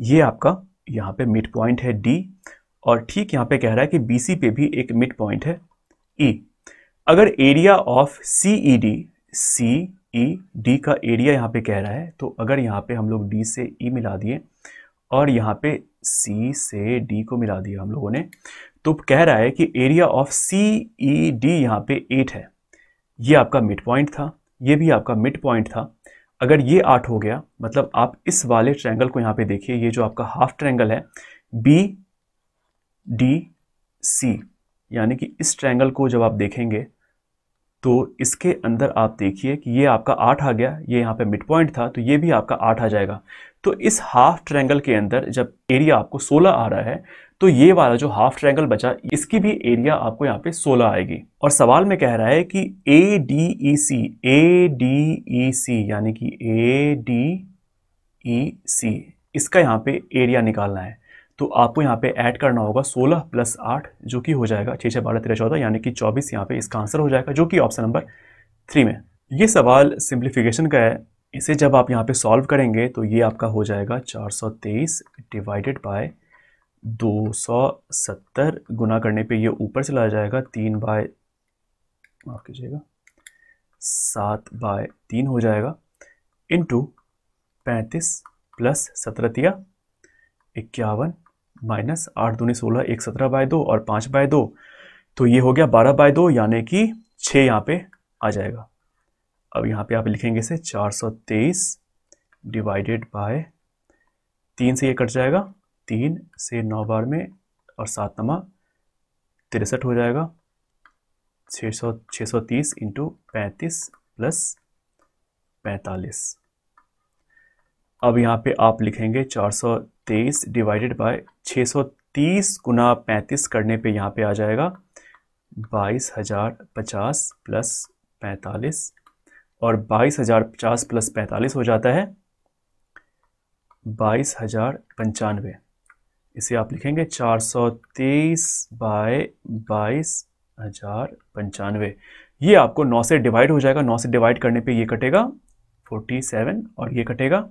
ये आपका यहाँ पे मिड पॉइंट है D और ठीक यहाँ पे कह रहा है कि BC पे भी एक मिड पॉइंट है E। अगर एरिया ऑफ CED का एरिया यहाँ पे कह रहा है, तो अगर यहाँ पे हम लोग D से E मिला दिए और यहाँ पे C से D को मिला दिया हम लोगों ने, तो कह रहा है कि एरिया ऑफ CED यहाँ पे 8 है। ये आपका मिड पॉइंट था, ये भी आपका मिड पॉइंट था। अगर ये 8 हो गया, मतलब आप इस वाले ट्रायंगल को यहाँ पे देखिए, ये जो आपका हाफ ट्रायंगल है BDC, यानी कि इस ट्रायंगल को जब आप देखेंगे तो इसके अंदर आप देखिए कि ये आपका 8 आ गया, ये यहाँ पे मिड पॉइंट था तो ये भी आपका 8 आ जाएगा। तो इस हाफ ट्रायंगल के अंदर जब एरिया आपको 16 आ रहा है तो ये वाला जो हाफ ट्रायंगल बचा इसकी भी एरिया आपको यहाँ पे 16 आएगी। और सवाल में कह रहा है कि ADEC यानी कि ADEC इसका यहाँ पे एरिया निकालना है, तो आपको यहाँ पे ऐड करना होगा 16 प्लस 8 जो कि हो जाएगा 6 6 12 13 14 यानी कि 24। यहाँ पे इसका आंसर हो जाएगा, जो कि ऑप्शन नंबर 3 में। ये सवाल सिंप्लीफिकेशन का है, इसे जब आप यहाँ पे सॉल्व करेंगे तो ये आपका हो जाएगा 423 डिवाइडेड बाय 270, गुना करने पे ये ऊपर चला जाएगा 7/3 हो जाएगा, इंटू 35 प्लस 17 51 माइनस 8 दूनी 16, 1 17/2 और 5/2, तो ये हो गया 12/2, यानी कि 6 यहाँ पे आ जाएगा। अब यहाँ पे आप लिखेंगे इसे 423 डिवाइडेड बाय 3 से ये कट जाएगा, 3 से 9 बार में और 7 नमा 63 हो जाएगा। 630 इंटू 35 प्लस 45। अब यहाँ पे आप लिखेंगे 423 डिवाइडेड बाय 630 गुना 35 करने पे यहाँ पे आ जाएगा 22,050 प्लस 45, और 22,050 प्लस 45 हो जाता है 22,095। इसे आप लिखेंगे 423 बाय 22,095। ये आपको 9 से डिवाइड हो जाएगा। 9 से डिवाइड करने पे ये कटेगा 47 और ये कटेगा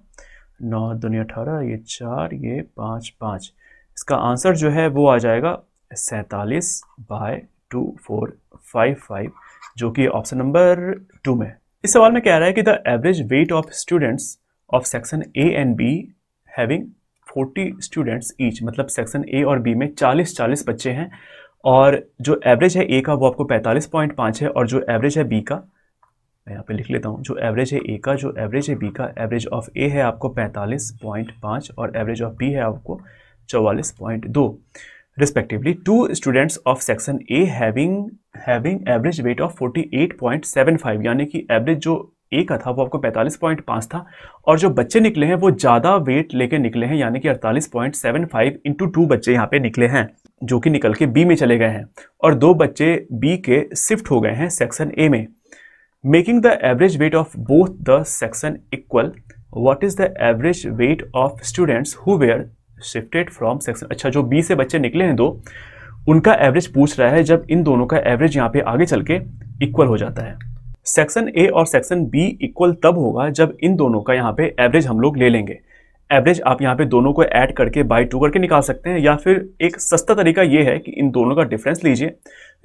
9 दूनी 18, ये 4, ये 5 5। इसका आंसर जो है वो आ जाएगा 47/2455, जो कि ऑप्शन नंबर 2 में। इस सवाल में कह रहा है कि the average weight of students of section A and be having 40 students each, मतलब सेक्शन ए और बी में 40 बच्चे हैं, और जो एवरेज है ए का वो आपको 45.5 है, और जो एवरेज है बी का, मैं यहाँ पे लिख लेता हूँ, जो एवरेज है ए का, जो एवरेज है बी का, एवरेज ऑफ ए है आपको 45.5 और एवरेज ऑफ बी है आपको 44.2 respectively. 2 students of section A having average weight of 48.75, यानी कि एवरेज जो ए का था वो आपको 45.5 था, और जो बच्चे निकले हैं वो ज़्यादा वेट लेके निकले हैं, यानी कि 48.75 इंटू 2 बच्चे यहाँ पे निकले हैं जो कि निकल के बी में चले गए हैं, और 2 बच्चे बी के शिफ्ट हो गए हैं सेक्शन ए में। Making the average weight of both the section equal, what is the average weight of students who were shifted from section. अच्छा, जो बी से बच्चे निकले हैं 2, उनका एवरेज पूछ रहा है जब इन दोनों का एवरेज यहाँ पे आगे चल के इक्वल हो जाता है। सेक्शन ए और सेक्शन बी इक्वल तब होगा जब इन दोनों का यहाँ पे एवरेज हम लोग ले लेंगे। एवरेज आप यहाँ पे दोनों को ऐड करके बाय 2 करके निकाल सकते हैं, या फिर एक सस्ता तरीका ये है कि इन दोनों का डिफरेंस लीजिए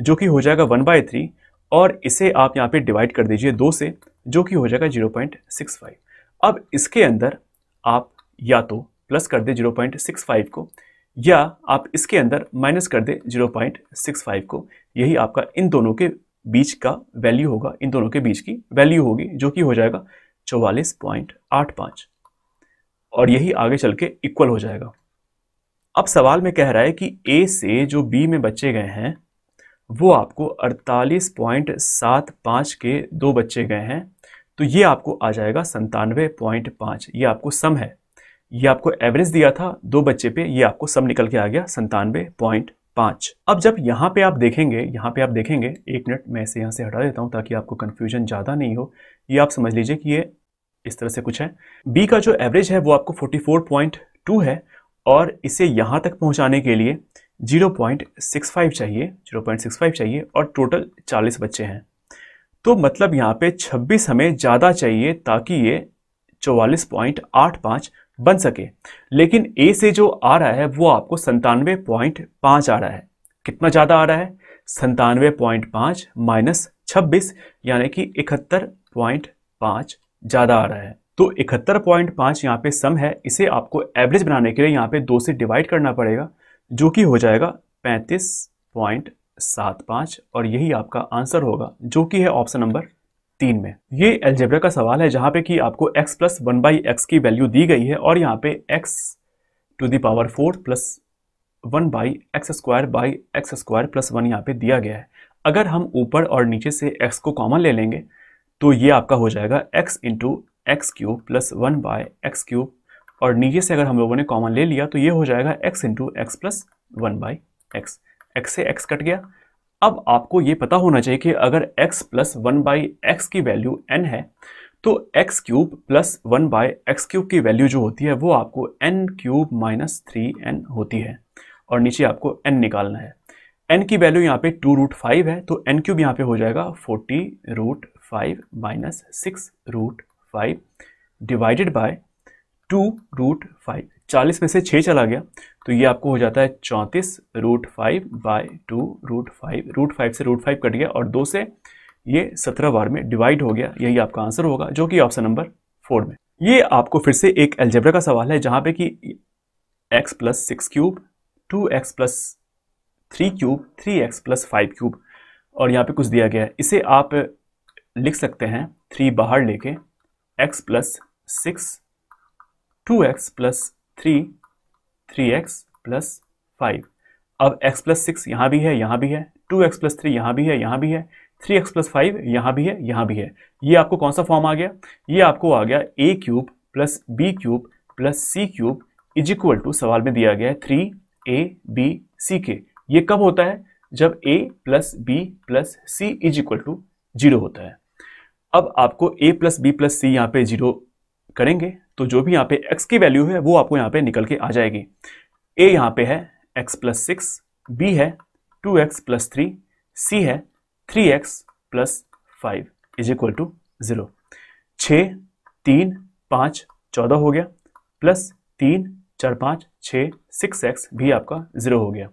जो कि हो जाएगा 1/3, और इसे आप यहाँ पे डिवाइड कर दीजिए 2 से, जो कि हो जाएगा 0.65। अब इसके अंदर आप या तो प्लस कर दे 0.65 को, या आप इसके अंदर माइनस कर दे 0.65 को। यही आपका इन दोनों के बीच का वैल्यू होगा, इन दोनों के बीच की वैल्यू होगी, जो कि हो जाएगा 44.85, और यही आगे चल के इक्वल हो जाएगा। अब सवाल में कह रहा है कि ए से जो बी में बच्चे गए हैं वो आपको 48.75 के 2 बच्चे गए हैं, तो ये आपको आ जाएगा 97.5। ये आपको सम है, ये आपको एवरेज दिया था 2 बच्चे पे, ये आपको सम निकल के आ गया 97.5। अब जब यहाँ पे आप देखेंगे, एक मिनट मैं इसे यहाँ से हटा देता हूँ ताकि आपको कंफ्यूजन ज़्यादा नहीं हो। ये आप समझ लीजिए कि ये इस तरह से कुछ है। बी का जो एवरेज है वो आपको 44.2 है, और इसे यहाँ तक पहुँचाने के लिए 0.65 चाहिए, और टोटल 40 बच्चे हैं, तो मतलब यहाँ पे 26 हमें ज़्यादा चाहिए ताकि ये 44.85 बन सके। लेकिन ए से जो आ रहा है वो आपको 97.5 आ रहा है। कितना ज़्यादा आ रहा है? 97.5 माइनस 26, यानी कि 71.5 ज़्यादा आ रहा है। तो 71.5 यहाँ पे सम है, इसे आपको एवरेज बनाने के लिए यहाँ पे 2 से डिवाइड करना पड़ेगा, जो कि हो जाएगा 35.75, और यही आपका आंसर होगा, जो कि है ऑप्शन नंबर 3 में। ये अलजेब्रा का सवाल है जहाँ पे कि आपको x प्लस 1/x की वैल्यू दी गई है, और यहाँ पे x to the power 4 plus 1/x² plus 1 यहाँ पे दिया गया है। अगर हम ऊपर और नीचे से x को कॉमन ले लेंगे तो ये आपका हो जाएगा x into x cube plus 1/x³, और नीचे से अगर हम लोगों ने कॉमन ले लिया तो ये हो जाएगा x into x plus 1/x। x से x कट गया। अब आपको ये पता होना चाहिए कि अगर x प्लस 1/x की वैल्यू n है तो x³ प्लस 1/x³ की वैल्यू जो होती है वो आपको n³ माइनस 3n होती है, और नीचे आपको n निकालना है। n की वैल्यू यहाँ पे 2√5 है, तो n³ यहाँ पे हो जाएगा 40√5 माइनस 6√5 डिवाइडेड बाय 2√5। 40 में से 6 चला गया तो ये आपको हो जाता है 34√5 बाय 2√5। √5 से √5 कट गया और 2 से ये 17 बार में डिवाइड हो गया। यही आपका आंसर होगा, जो कि ऑप्शन नंबर 4 में। ये आपको फिर से एक अलजेब्रा का सवाल है जहाँ पे कि x plus 6 cube, 2x plus 3 cube, 3x plus 5 cube, और यहाँ पे कुछ दिया गया है। इसे आप लिख सकते हैं 3 बाहर लेके x plus 6, 2x plus 3, 3x plus 5। अब x प्लस 6 यहाँ भी है, यहाँ भी है, 2x प्लस 3 यहाँ भी है, यहाँ भी है, 3x प्लस 5 यहाँ भी है, यहाँ भी है। ये आपको कौन सा फॉर्म आ गया? ये आपको आ गया a cube plus b cube plus c cube is equal to, सवाल में दिया गया है 3abck। ये कब होता है? जब a plus b plus c is equal to 0 होता है। अब आपको a plus b plus c यहाँ पे 0 करेंगे तो जो भी यहाँ पे x की वैल्यू है वो आपको यहाँ पे निकल के आ जाएगी। a यहाँ पे है x प्लस 6, b है 2x प्लस 3, c है 3x plus 5 is equal to 0। 6, 3, 5, 14 हो गया, प्लस 3, 4, 5, 6, 6x भी आपका 0 हो गया।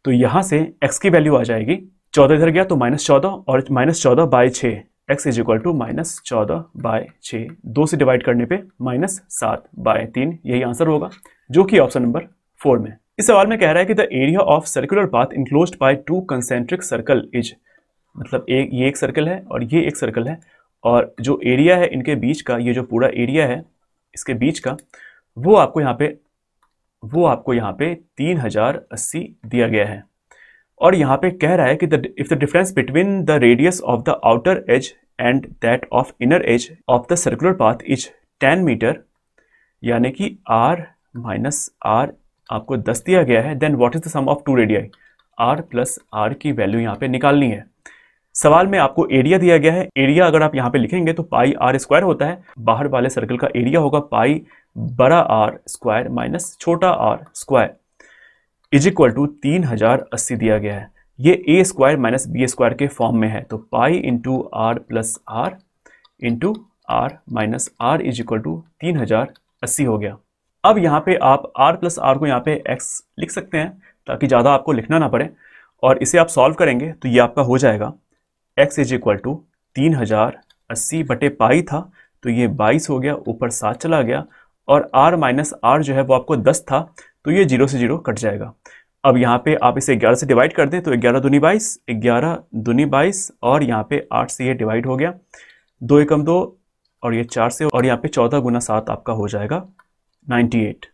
तो यहाँ से x की वैल्यू आ जाएगी 14, इधर गया तो -14 और -14 by 6, x is equal to -14 by 6, 2 से डिवाइड करने पे -7 बाय 3, यही आंसर होगा जो कि ऑप्शन नंबर 4 में। इस सवाल में कह रहा है कि the area of circular path enclosed bye 2 concentric circle is, मतलब ये एक सर्कल है और ये एक सर्कल है, और जो एरिया है इनके बीच का, ये जो पूरा एरिया है इसके बीच का, वो आपको यहाँ पे 3080 दिया गया है। और यहाँ पे कह रहा है कि if the difference between the radius of the outer edge and that of inner edge of the circular path is 10 metre, यानी कि r माइनस r आपको 10 दिया गया है, then what is the sum of 2 radii, r plus r की value यहाँ पे निकालनी है। सवाल में आपको एरिया दिया गया है। एरिया अगर आप यहाँ पे लिखेंगे तो पाई आर स्क्वायर होता है, बाहर वाले सर्कल का एरिया होगा पाई बड़ा आर स्क्वायर माइनस छोटा r square is equal to 3080 दिया गया है। ये a square minus b square के फॉर्म में है, तो pi into r plus r into r minus r is equal to 3080 हो गया। अब यहाँ पे आप r प्लस आर को यहाँ पे x लिख सकते हैं ताकि ज़्यादा आपको लिखना ना पड़े, और इसे आप सॉल्व करेंगे तो ये आपका हो जाएगा x इज इक्वल टू 3080 बटे पाई था तो ये 22 हो गया, ऊपर 7 चला गया, और r माइनस आर जो है वो आपको 10 था तो ये 0 से 0 कट जाएगा। अब यहाँ पे आप इसे 11 से डिवाइड कर दें तो 11 दूनी 22, 11 दूनी 22, और यहाँ पे 8 से ये डिवाइड हो गया, 2 एकम 2 और ये 4 से, और यहाँ पे 14 गुना 7 आपका हो जाएगा 98,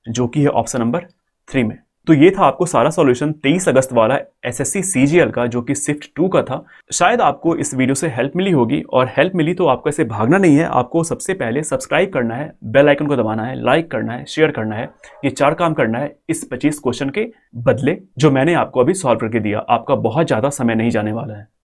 जो कि है ऑप्शन नंबर 3 में। तो ये था आपको सारा सॉल्यूशन 23 अगस्त वाला एसएससी सीजीएल का, जो कि शिफ्ट 2 का था। शायद आपको इस वीडियो से हेल्प मिली होगी, और हेल्प मिली तो आपको ऐसे भागना नहीं है, आपको सबसे पहले सब्सक्राइब करना है, बेल आइकन को दबाना है, लाइक करना है, शेयर करना है, ये 4 काम करना है इस 25 क्वेश्चन के बदले जो मैंने आपको अभी सॉल्व करके दिया। आपका बहुत ज़्यादा समय नहीं जाने वाला है।